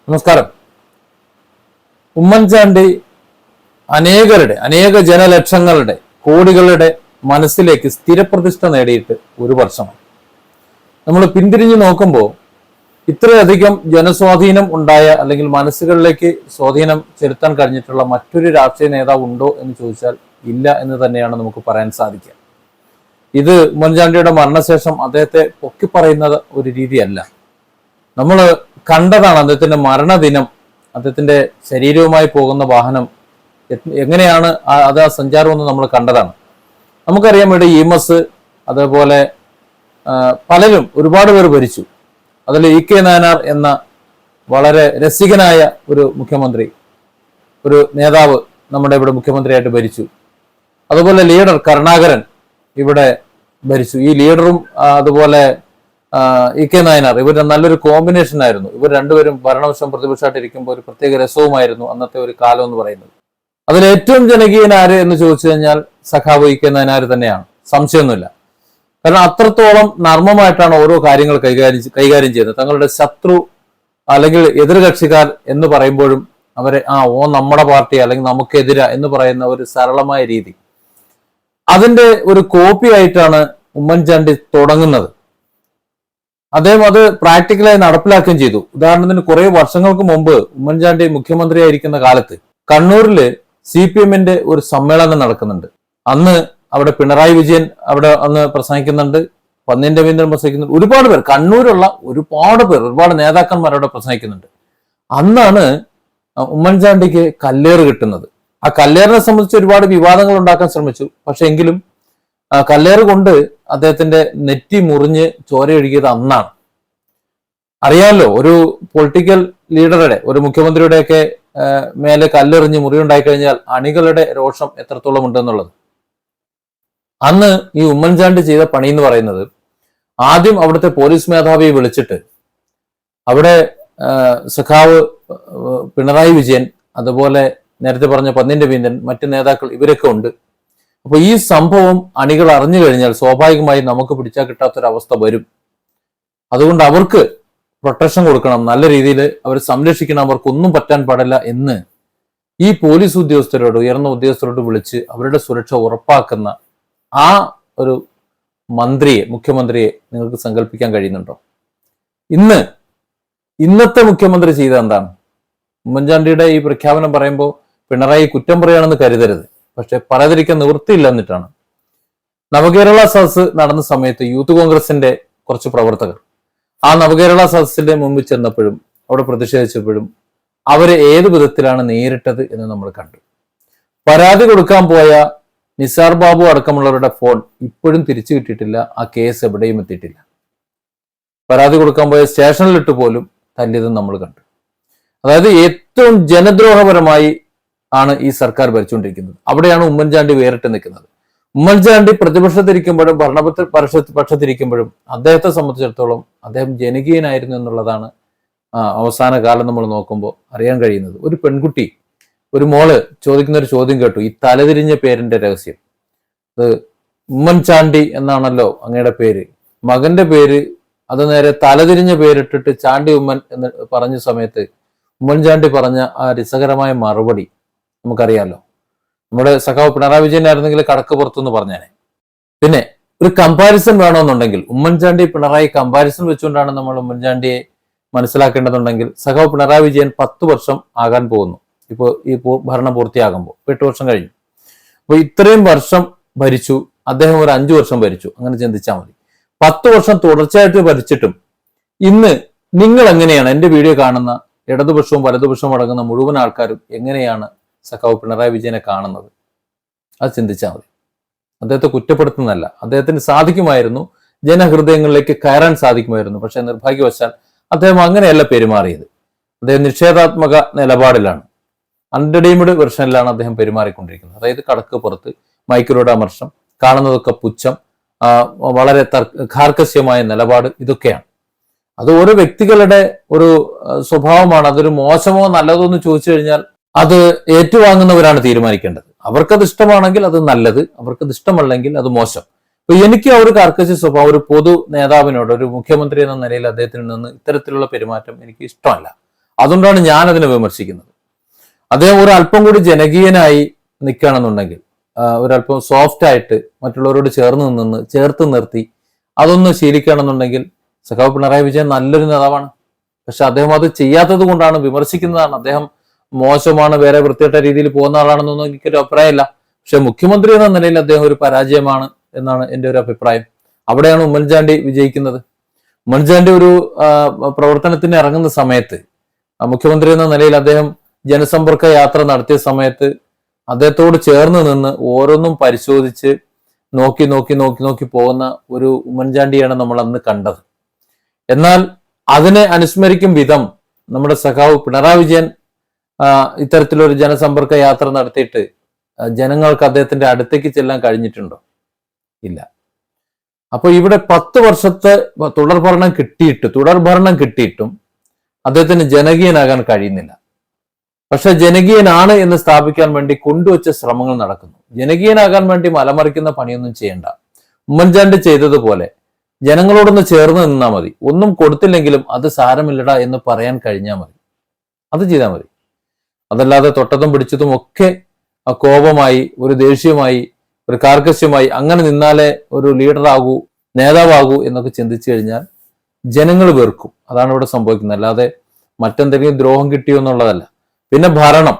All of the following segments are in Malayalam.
നമസ്കാരം. ഉമ്മൻചാണ്ടി അനേക ജനലക്ഷങ്ങളുടെ കോടികളുടെ മനസ്സിലേക്ക് സ്ഥിരപ്രതിഷ്ഠ നേടിയിട്ട് ഒരു വർഷമാണ്. നമ്മൾ പിന്തിരിഞ്ഞു നോക്കുമ്പോൾ ഇത്രയധികം ജനസ്വാധീനം ഉണ്ടായ അല്ലെങ്കിൽ മനസ്സുകളിലേക്ക് സ്വാധീനം ചെലുത്താൻ കഴിഞ്ഞിട്ടുള്ള മറ്റൊരു രാഷ്ട്രീയ നേതാവ് ഉണ്ടോ എന്ന് ചോദിച്ചാൽ ഇല്ല എന്ന് തന്നെയാണ് നമുക്ക് പറയാൻ സാധിക്കുക. ഇത് ഉമ്മൻചാണ്ടിയുടെ മരണശേഷം അദ്ദേഹത്തെ പൊക്കി പറയുന്ന ഒരു രീതിയല്ല. നമ്മൾ കണ്ടതാണ് അദ്ദേഹത്തിന്റെ മരണദിനം, അദ്ദേഹത്തിന്റെ ശരീരവുമായി പോകുന്ന വാഹനം എങ്ങനെയാണ് അത് ആ സഞ്ചാരമെന്ന് നമ്മൾ കണ്ടതാണ്. നമുക്കറിയാം, ഇവിടെ ഇമസ് അതേപോലെ പലരും ഒരുപാട് പേർ ഭരിച്ചു. അതിൽ EK നായനാർ എന്ന വളരെ രസികനായ ഒരു മുഖ്യമന്ത്രി, ഒരു നേതാവ് നമ്മുടെ ഇവിടെ മുഖ്യമന്ത്രിയായിട്ട് ഭരിച്ചു. അതുപോലെ ലീഡർ കരുണാകരൻ ഇവിടെ ഭരിച്ചു. ഈ ലീഡറും അതുപോലെ EK നായനാർ, ഇവരുടെ നല്ലൊരു കോമ്പിനേഷൻ ആയിരുന്നു. ഇവർ രണ്ടുപേരും ഭരണപക്ഷം പ്രതിപക്ഷമായിട്ട് ഇരിക്കുമ്പോൾ ഒരു പ്രത്യേക രസവുമായിരുന്നു അന്നത്തെ ഒരു കാലം എന്ന് പറയുന്നത്. അതിൽ ഏറ്റവും ജനകീയനാര് എന്ന് ചോദിച്ചു കഴിഞ്ഞാൽ സഖാവ് EK നായനാർ തന്നെയാണ്, സംശയമൊന്നുമില്ല. കാരണം അത്രത്തോളം നർമ്മമായിട്ടാണ് ഓരോ കാര്യങ്ങൾ കൈകാര്യം ചെയ്യുന്നത്. തങ്ങളുടെ ശത്രു അല്ലെങ്കിൽ എതിർകക്ഷിക്കാർ എന്ന് പറയുമ്പോഴും അവരെ നമ്മുടെ പാർട്ടി അല്ലെങ്കിൽ നമുക്കെതിരാ എന്ന് പറയുന്ന ഒരു സരളമായ രീതി, അതിന്റെ ഒരു കോപ്പി ആയിട്ടാണ് ഉമ്മൻചാണ്ടി തുടങ്ങുന്നത്. അദ്ദേഹം അത് പ്രാക്ടിക്കലായി നടപ്പിലാക്കുകയും ചെയ്തു. ഉദാഹരണത്തിന് കുറെ വർഷങ്ങൾക്ക് മുമ്പ് ഉമ്മൻചാണ്ടി മുഖ്യമന്ത്രിയായിരിക്കുന്ന കാലത്ത് കണ്ണൂരില് CPM-ന്റെ ഒരു സമ്മേളനം നടക്കുന്നുണ്ട്. അന്ന് അവിടെ പിണറായി വിജയൻ അവിടെ അന്ന് പ്രസംഗിക്കുന്നുണ്ട്, പന്ന്യൻ രവീന്ദ്രൻ പ്രസംഗിക്കുന്നുണ്ട്, ഒരുപാട് പേർ, കണ്ണൂരുള്ള ഒരുപാട് നേതാക്കന്മാർ അവിടെ പ്രസംഗിക്കുന്നുണ്ട്. അന്നാണ് ഉമ്മൻചാണ്ടിക്ക് കല്ലേറ് കിട്ടുന്നത്. ആ കല്ലേറിനെ സംബന്ധിച്ച് ഒരുപാട് വിവാദങ്ങൾ ഉണ്ടാക്കാൻ ശ്രമിച്ചു. പക്ഷെ എങ്കിലും കല്ലേറ് കൊണ്ട് അദ്ദേഹത്തിന്റെ നെറ്റി മുറിഞ്ഞ് ചോരയൊഴുകിയത് അന്നാണ്. അറിയാമല്ലോ, ഒരു പൊളിറ്റിക്കൽ ലീഡറുടെ, ഒരു മുഖ്യമന്ത്രിയുടെയൊക്കെ മേലെ കല്ലെറിഞ്ഞ് മുറിവുണ്ടായി കഴിഞ്ഞാൽ അണികളുടെ രോഷം എത്രത്തോളം ഉണ്ടെന്നുള്ളത്. അന്ന് ഈ ഉമ്മൻചാണ്ടി ചെയ്ത പണി എന്ന് പറയുന്നത്, ആദ്യം അവിടുത്തെ പോലീസ് മേധാവിയെ വിളിച്ചിട്ട് അവിടെ സഖാവ് പിണറായി വിജയൻ, അതുപോലെ നേരത്തെ പറഞ്ഞ പന്ന്യൻ രവീന്ദ്രൻ, മറ്റ് നേതാക്കൾ ഇവരൊക്കെ ഉണ്ട്. അപ്പൊ ഈ സംഭവം അണികൾ അറിഞ്ഞു കഴിഞ്ഞാൽ സ്വാഭാവികമായി നമുക്ക് പിടിച്ചാൽ കിട്ടാത്തൊരവസ്ഥ വരും. അതുകൊണ്ട് അവർക്ക് പ്രൊട്ടക്ഷൻ കൊടുക്കണം, നല്ല രീതിയിൽ അവർ സംരക്ഷിക്കണം, അവർക്കൊന്നും പറ്റാൻ പാടില്ല എന്ന് ഈ പോലീസ് ഉദ്യോഗസ്ഥരോട്, ഉയർന്ന ഉദ്യോഗസ്ഥരോട് വിളിച്ച് അവരുടെ സുരക്ഷ ഉറപ്പാക്കുന്ന ആ ഒരു മന്ത്രിയെ, മുഖ്യമന്ത്രിയെ നിങ്ങൾക്ക് സങ്കല്പിക്കാൻ കഴിയുന്നുണ്ടോ? ഇന്നത്തെ മുഖ്യമന്ത്രി ചെയ്ത എന്താണ്? ഉമ്മൻചാണ്ടിയുടെ ഈ പ്രഖ്യാപനം പറയുമ്പോൾ പിണറായി കുറ്റം പറയുകയാണെന്ന് കരുതരുത്. പക്ഷെ പറയാതിരിക്കാൻ നിവൃത്തിയില്ല. എന്നിട്ടാണ് നവകേരള സദസ് നടന്ന സമയത്ത് യൂത്ത് കോൺഗ്രസിന്റെ കുറച്ച് പ്രവർത്തകർ ആ നവകേരള സദസ്സിന്റെ മുമ്പിൽ ചെന്നപ്പോഴും അവിടെ പ്രതിഷേധിച്ചപ്പോഴും അവരെ ഏത് വിധത്തിലാണ് നേരിട്ടത് എന്ന് നമ്മൾ കണ്ടു. പരാതി കൊടുക്കാൻ പോയ നിസാർ ബാബു അടക്കമുള്ളവരുടെ ഫോൺ ഇപ്പോഴും തിരിച്ചു കിട്ടിയിട്ടില്ല. ആ കേസ് എവിടെയും എത്തിയിട്ടില്ല. പരാതി കൊടുക്കാൻ പോയ സ്റ്റേഷനിലിട്ട് പോലും തല്ലിയതും നമ്മൾ കണ്ടു. അതായത് ഏറ്റവും ജനദ്രോഹപരമായി ആണ് ഈ സർക്കാർ ഭരിച്ചുകൊണ്ടിരിക്കുന്നത്. അവിടെയാണ് ഉമ്മൻചാണ്ടി വേറിട്ട് നിൽക്കുന്നത്. ഉമ്മൻചാണ്ടി പ്രതിപക്ഷത്തിരിക്കുമ്പോഴും പക്ഷത്തിരിക്കുമ്പോഴും അദ്ദേഹത്തെ സംബന്ധിച്ചിടത്തോളം അദ്ദേഹം ജനകീയനായിരുന്നു എന്നുള്ളതാണ് അവസാന കാലം നമ്മൾ നോക്കുമ്പോൾ അറിയാൻ കഴിയുന്നത്. ഒരു പെൺകുട്ടി, ഒരു മോള് ചോദിക്കുന്ന ഒരു ചോദ്യം കേട്ടു, ഈ തലതിരിഞ്ഞ പേരിന്റെ രഹസ്യം. അത് ഉമ്മൻചാണ്ടി എന്നാണല്ലോ അങ്ങയുടെ പേര്, മകന്റെ പേര് അത് നേരെ തലതിരിഞ്ഞ പേരിട്ടിട്ട് ചാണ്ടി ഉമ്മൻ എന്ന് പറഞ്ഞ സമയത്ത് ഉമ്മൻചാണ്ടി പറഞ്ഞ ആ രസകരമായ മറുപടി നമുക്കറിയാമല്ലോ. നമ്മുടെ സഖാവ് പിണറായി വിജയനായിരുന്നെങ്കിൽ കടക്ക് പുറത്തുനിന്ന് പറഞ്ഞേനെ. പിന്നെ ഒരു കമ്പാരിസൺ വേണമെന്നുണ്ടെങ്കിൽ, ഉമ്മൻചാണ്ടി പിണറായി കമ്പാരിസൺ വെച്ചുകൊണ്ടാണ് നമ്മൾ ഉമ്മൻചാണ്ടിയെ മനസ്സിലാക്കേണ്ടതുണ്ടെങ്കിൽ, സഖാവ് പിണറായി വിജയൻ 10 വർഷം ആകാൻ പോകുന്നു. ഈ ഭരണം പൂർത്തിയാകുമ്പോൾ 8 വർഷം കഴിഞ്ഞു. അപ്പൊ ഇത്രയും വർഷം ഭരിച്ചു, അദ്ദേഹം ഒരു 5 വർഷം ഭരിച്ചു, അങ്ങനെ ചിന്തിച്ചാൽ മതി. 10 വർഷം തുടർച്ചയായിട്ട് ഭരിച്ചിട്ടും ഇന്ന് നിങ്ങൾ എങ്ങനെയാണ്, എന്റെ വീഡിയോ കാണുന്ന ഇടതുപക്ഷവും വലതുപക്ഷവും അടങ്ങുന്ന മുഴുവൻ ആൾക്കാരും എങ്ങനെയാണ് സഖാവ് പിണറായി വിജയനെ കാണുന്നത്? അത് ചിന്തിച്ചാൽ മതി. അദ്ദേഹത്തെ കുറ്റപ്പെടുത്തുന്നതല്ല, അദ്ദേഹത്തിന് സാധിക്കുമായിരുന്നു, ജനഹൃദയങ്ങളിലേക്ക് കയറാൻ സാധിക്കുമായിരുന്നു. പക്ഷെ നിർഭാഗ്യവശാൽ അദ്ദേഹം അങ്ങനെയല്ല പെരുമാറിയത്. അദ്ദേഹം നിഷേധാത്മക നിലപാടിലാണ്, അൺറിഡീംഡ് വെർഷനിലാണ് അദ്ദേഹം പെരുമാറിക്കൊണ്ടിരിക്കുന്നത്. അതായത് കടക്ക് പുറത്ത്, മൈക്കിലൂടെ അമർഷം, കാണുന്നതൊക്കെ പുച്ഛം, വളരെ കാർക്കശ്യമായ നിലപാട്, ഇതൊക്കെയാണ്. അത് ഓരോ വ്യക്തികളുടെ ഒരു സ്വഭാവമാണ്. അതൊരു മോശമോ നല്ലതോ എന്ന് ചോദിച്ചു കഴിഞ്ഞാൽ അത് ഏറ്റുവാങ്ങുന്നവരാണ് തീരുമാനിക്കേണ്ടത്. അവർക്കത് ഇഷ്ടമാണെങ്കിൽ അത് നല്ലത്, അവർക്കത് ഇഷ്ടമല്ലെങ്കിൽ അത് മോശം. അപ്പൊ എനിക്ക് ആ ഒരു കാർക്കശ്യ സ്വഭാവം ഒരു പൊതു നേതാവിനോട്, ഒരു മുഖ്യമന്ത്രി എന്ന നിലയിൽ അദ്ദേഹത്തിൽ നിന്ന് ഇത്തരത്തിലുള്ള പെരുമാറ്റം എനിക്ക് ഇഷ്ടമല്ല. അതുകൊണ്ടാണ് ഞാൻ അതിനെ വിമർശിക്കുന്നത്. അദ്ദേഹം ഒരു അല്പം കൂടി ജനകീയനായി നിൽക്കുകയാണെന്നുണ്ടെങ്കിൽ, ഒരല്പം സോഫ്റ്റ് ആയിട്ട് മറ്റുള്ളവരോട് ചേർത്ത് നിർത്തി അതൊന്ന് ശീലിക്കുകയാണെന്നുണ്ടെങ്കിൽ സഖാവ് പിണറായി വിജയൻ നല്ലൊരു നേതാവാണ്. പക്ഷെ അദ്ദേഹം അത് ചെയ്യാത്തത് കൊണ്ടാണ് വിമർശിക്കുന്നതാണ്. അദ്ദേഹം മോശമാണ്, വേറെ വൃത്തികെട്ട രീതിയിൽ പോകുന്ന ആളാണെന്നൊന്നും എനിക്കൊരു അഭിപ്രായമില്ല. പക്ഷെ മുഖ്യമന്ത്രി എന്ന നിലയിൽ അദ്ദേഹം ഒരു പരാജയമാണ് എന്നാണ് എൻ്റെ ഒരു അഭിപ്രായം. അവിടെയാണ് ഉമ്മൻചാണ്ടി വിജയിക്കുന്നത്. ഉമ്മൻചാണ്ടി ഒരു പ്രവർത്തനത്തിന് ഇറങ്ങുന്ന സമയത്ത്, മുഖ്യമന്ത്രി എന്ന നിലയിൽ അദ്ദേഹം ജനസമ്പർക്ക യാത്ര നടത്തിയ സമയത്ത് അദ്ദേഹത്തോട് ചേർന്ന് നിന്ന് ഓരോന്നും പരിശോധിച്ച് നോക്കി പോകുന്ന ഒരു ഉമ്മൻചാണ്ടിയാണ് നമ്മൾ അന്ന് കണ്ടത്. എന്നാൽ അതിനെ അനുസ്മരിക്കും വിധം നമ്മുടെ സഖാവ് പിണറായി വിജയൻ ഇത്തരത്തിലൊരു ജനസമ്പർക്ക യാത്ര നടത്തിയിട്ട് ജനങ്ങൾക്ക് അദ്ദേഹത്തിന്റെ അടുത്തേക്ക് ചെല്ലാൻ കഴിഞ്ഞിട്ടുണ്ടോ? ഇല്ല. അപ്പൊ ഇവിടെ 10 വർഷത്തെ തുടർഭരണം കിട്ടിയിട്ടും അദ്ദേഹത്തിന് ജനകീയനാകാൻ കഴിയുന്നില്ല. പക്ഷെ ജനകീയനാണ് എന്ന് സ്ഥാപിക്കാൻ വേണ്ടി കൊണ്ടുവച്ച ശ്രമങ്ങൾ നടക്കുന്നു. ജനകീയനാകാൻ വേണ്ടി മലമറിക്കുന്ന പണിയൊന്നും ചെയ്യണ്ട. ഉമ്മൻചാണ്ടി ചെയ്തതുപോലെ ജനങ്ങളോടൊന്ന് ചേർന്ന് നിന്നാൽ മതി. ഒന്നും കൊടുത്തില്ലെങ്കിലും അത് സാരമില്ലടാ എന്ന് പറയാൻ കഴിഞ്ഞാൽ മതി. അത് ചെയ്താൽ മതി. അതല്ലാതെ തൊട്ടതും പിടിച്ചതും ഒക്കെ കോപമായി, ഒരു ദേഷ്യമായി, ഒരു കാർക്കശ്യമായി അങ്ങനെ നിന്നാലേ ഒരു ലീഡറാകൂ, നേതാവാകൂ എന്നൊക്കെ ചിന്തിച്ചു കഴിഞ്ഞാൽ ജനങ്ങൾ വെറുക്കും. അതാണ് ഇവിടെ സംഭവിക്കുന്നത്. അല്ലാതെ മറ്റെന്തെങ്കിലും ദ്രോഹം കിട്ടിയോ എന്നുള്ളതല്ല. പിന്നെ ഭരണം,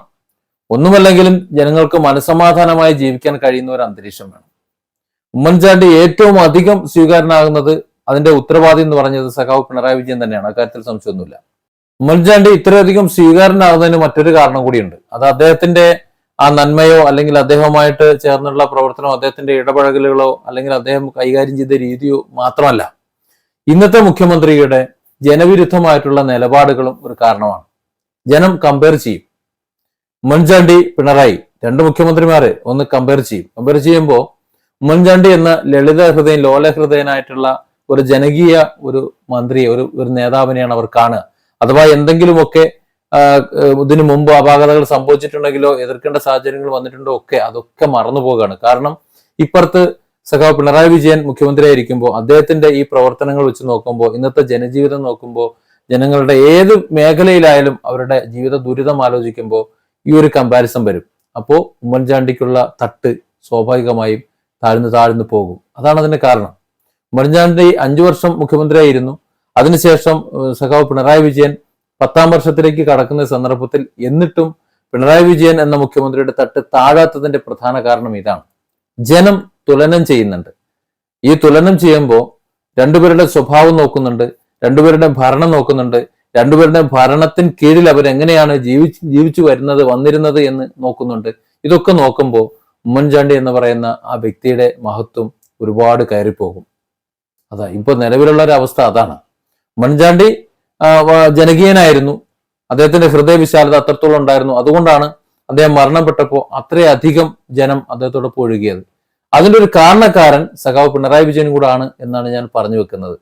ഒന്നുമല്ലെങ്കിലും ജനങ്ങൾക്ക് മനസമാധാനമായി ജീവിക്കാൻ കഴിയുന്ന ഒരു അന്തരീക്ഷം വേണം. ഉമ്മൻചാണ്ടി ഏറ്റവും അധികം സ്വീകാര്യനാകുന്നത്, അതിന്റെ ഉത്തരവാദി എന്ന് പറഞ്ഞത് സഖാവ് പിണറായി വിജയൻ തന്നെയാണ്. അക്കാര്യത്തിൽ സംശയമൊന്നുമില്ല. ഉമ്മൻചാണ്ടി ഇത്രയധികം സ്വീകാര്യനാകുന്നതിന് മറ്റൊരു കാരണം കൂടിയുണ്ട്. അത് അദ്ദേഹത്തിന്റെ ആ നന്മയോ അല്ലെങ്കിൽ അദ്ദേഹവുമായിട്ട് ചേർന്നുള്ള പ്രവർത്തനമോ അദ്ദേഹത്തിന്റെ ഇടപഴകലുകളോ അല്ലെങ്കിൽ അദ്ദേഹം കൈകാര്യം ചെയ്ത രീതിയോ മാത്രമല്ല, ഇന്നത്തെ മുഖ്യമന്ത്രിയുടെ ജനവിരുദ്ധമായിട്ടുള്ള നിലപാടുകളും ഒരു കാരണമാണ്. ജനം കമ്പയർ ചെയ്യും. ഉമ്മൻചാണ്ടി, പിണറായി, രണ്ട് മുഖ്യമന്ത്രിമാരെ ഒന്ന് കമ്പയർ ചെയ്യുമ്പോൾ ഉമ്മൻചാണ്ടി എന്ന ലളിത ഹൃദയം, ലോല ഹൃദയനായിട്ടുള്ള ഒരു ജനകീയ ഒരു മന്ത്രിയെ, ഒരു നേതാവിനെയാണ് അവർ കാണുക. അഥവാ എന്തെങ്കിലുമൊക്കെ ഇതിനു മുമ്പ് അപാകതകൾ സംഭവിച്ചിട്ടുണ്ടെങ്കിലോ എതിർക്കേണ്ട സാഹചര്യങ്ങൾ വന്നിട്ടുണ്ടോ അതൊക്കെ മറന്നു പോകുകയാണ്. കാരണം ഇപ്പുറത്ത് സഖാവ് പിണറായി വിജയൻ മുഖ്യമന്ത്രിയായിരിക്കുമ്പോൾ അദ്ദേഹത്തിന്റെ ഈ പ്രവർത്തനങ്ങൾ വെച്ച് നോക്കുമ്പോൾ, ഇന്നത്തെ ജനജീവിതം നോക്കുമ്പോൾ, ജനങ്ങളുടെ ഏത് മേഖലയിലായാലും അവരുടെ ജീവിത ദുരിതം ആലോചിക്കുമ്പോൾ ഈ ഒരു കമ്പാരിസൺ വരും. അപ്പോൾ ഉമ്മൻചാണ്ടിക്കുള്ള തട്ട് സ്വാഭാവികമായും താഴ്ന്നു പോകും. അതാണ് അതിന്റെ കാരണം. ഉമ്മൻചാണ്ടി 5 വർഷം മുഖ്യമന്ത്രിയായിരുന്നു. അതിനുശേഷം സഖാവ് പിണറായി വിജയൻ 10ാം വർഷത്തിലേക്ക് കടക്കുന്ന സന്ദർഭത്തിൽ എന്നിട്ടും പിണറായി വിജയൻ എന്ന മുഖ്യമന്ത്രിയുടെ തട്ട് താഴാത്തതിന്റെ പ്രധാന കാരണം ഇതാണ്. ജനം തുലനം ചെയ്യുന്നുണ്ട്. ഈ തുലനം ചെയ്യുമ്പോൾ രണ്ടുപേരുടെ സ്വഭാവം നോക്കുന്നുണ്ട്, രണ്ടുപേരുടെ ഭരണം നോക്കുന്നുണ്ട്, രണ്ടുപേരുടെ ഭരണത്തിന് കീഴിൽ അവരെങ്ങനെയാണ് ജീവിച്ചു വന്നിരുന്നത് എന്ന് നോക്കുന്നുണ്ട്. ഇതൊക്കെ നോക്കുമ്പോൾ ഉമ്മൻചാണ്ടി എന്ന് പറയുന്ന ആ വ്യക്തിയുടെ മഹത്വം ഒരുപാട് കയറിപ്പോകും. ഇപ്പൊ നിലവിലുള്ള ഒരു അവസ്ഥ അതാണ്. ഉമ്മൻചാണ്ടി ജനകീയനായിരുന്നു. അദ്ദേഹത്തിന്റെ ഹൃദയവിശാലത അത്രത്തോളം ഉണ്ടായിരുന്നു. അതുകൊണ്ടാണ് അദ്ദേഹം മരണപ്പെട്ടപ്പോൾ അത്രയധികം ജനം അദ്ദേഹത്തോടൊപ്പം ഒഴുകിയത്. അതിന്റെ ഒരു കാരണക്കാരൻ സഖാവ് പിണറായി വിജയൻ കൂടാണ് എന്നാണ് ഞാൻ പറഞ്ഞു വെക്കുന്നത്.